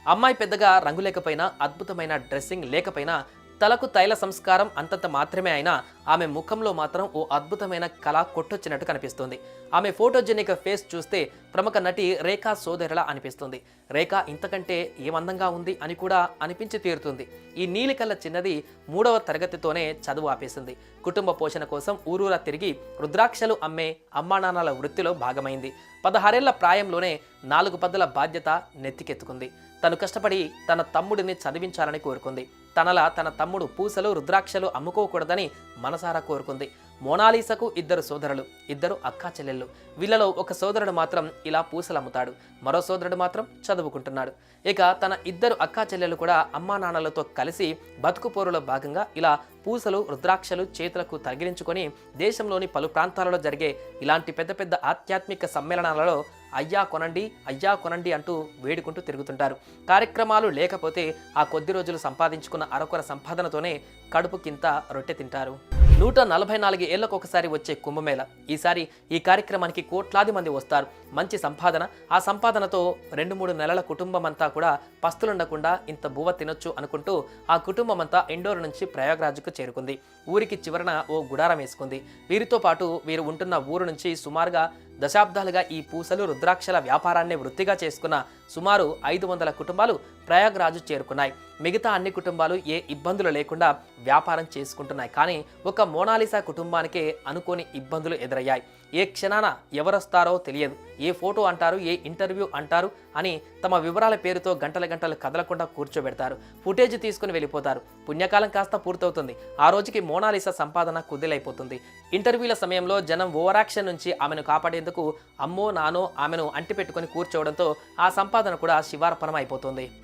అమ్మాయి పెద్దగా రంగు లేకపోయినా, అద్భుతమైన డ్రెస్సింగ్ లేకపోయినా, తలకు తైల సంస్కారం అంతంత మాత్రమే అయినా ఆమె ముఖంలో మాత్రం ఓ అద్భుతమైన కళ కొట్టొచ్చినట్టు కనిపిస్తుంది. ఆమె ఫోటోజెనిక్ ఫేస్ చూస్తే ప్రముఖ నటి రేఖా సోదరులా అనిపిస్తుంది. రేఖ ఇంతకంటే ఏమందంగా ఉంది అని కూడా అనిపించి తీరుతుంది. ఈ నీలికల్ల చిన్నది 3వ తరగతితోనే చదువు ఆపేసింది. కుటుంబ పోషణ కోసం ఊరూరా తిరిగి రుద్రాక్షలు అమ్మే అమ్మానాన్నల వృత్తిలో భాగమైంది. 16 ఏళ్ల ప్రాయంలోనే 4 పదుల బాధ్యత నెత్తికెత్తుకుంది. తను కష్టపడి తన తమ్ముడిని చదివించాలని కోరుకుంది. తనలా తన తమ్ముడు పూసలు రుద్రాక్షలు అమ్ముకోకూడదని మనసారా కోరుకుంది. మోనాలీసాకు 2 సోదరులు, 2 అక్కా చెల్లెళ్ళు. వీళ్ళలో ఒక సోదరుడు మాత్రం ఇలా పూసలు అమ్ముతాడు, మరో సోదరుడు మాత్రం చదువుకుంటున్నాడు. ఇక తన 2 అక్కా చెల్లెళ్ళు కూడా అమ్మా నాన్నలతో కలిసి బతుకు పోరులో భాగంగా ఇలా పూసలు రుద్రాక్షలు చేతులకు తగిలించుకొని దేశంలోని పలు ప్రాంతాలలో జరిగే ఇలాంటి పెద్ద పెద్ద ఆధ్యాత్మిక సమ్మేళనాలలో అయ్యా కొనండి అంటూ వేడుకుంటూ తిరుగుతుంటారు. కార్యక్రమాలు లేకపోతే ఆ కొద్ది రోజులు సంపాదించుకున్న అరకొర సంపాదనతోనే కడుపుకింత రొట్టె తింటారు. 144 ఏళ్లకు ఒకసారి వచ్చే కుంభమేళ. ఈసారి ఈ కార్యక్రమానికి కోట్లాది మంది వస్తారు. మంచి సంపాదన, ఆ సంపాదనతో 2-3 నెలల కుటుంబం అంతా కూడా పస్తులుండకుండా ఇంత బువ్వ తినొచ్చు అనుకుంటూ ఆ కుటుంబం అంతా ఇండోర్ నుంచి ప్రయాగ్రాజ్కు చేరుకుంది. ఊరికి చివరన ఓ గుడారం వేసుకుంది. వీరితో పాటు వీరు ఉంటున్న ఊరు నుంచి సుమారుగా దశాబ్దాలుగా ఈ పూసలు రుద్రాక్షల వ్యాపారాన్ని వృత్తిగా చేసుకున్న సుమారు 500 కుటుంబాలు ప్రయాగ్రాజు చేరుకున్నాయి. మిగతా అన్ని కుటుంబాలు ఏ ఇబ్బందులు లేకుండా వ్యాపారం చేసుకుంటున్నాయి. కానీ ఒక మోనాలిసా కుటుంబానికే అనుకోని ఇబ్బందులు ఎదురయ్యాయి. ఏ క్షణాన ఎవరొస్తారో తెలియదు, ఏ ఫోటో అంటారు, ఏ ఇంటర్వ్యూ అంటారు అని తమ వివరాల పేరుతో గంటలు కదలకుండా కూర్చోబెడతారు. ఫుటేజ్ తీసుకుని వెళ్ళిపోతారు. పుణ్యకాలం కాస్త పూర్తవుతుంది. ఆ రోజుకి మోనాలిసా సంపాదన కుదిలైపోతుంది. ఇంటర్వ్యూల సమయంలో జనం ఓవరాక్షన్ నుంచి ఆమెను కాపాడేందుకు అమ్మో నానో ఆమెను అంటిపెట్టుకుని కూర్చోవడంతో ఆ సంపాదన కూడా శివార్పణం అయిపోతుంది.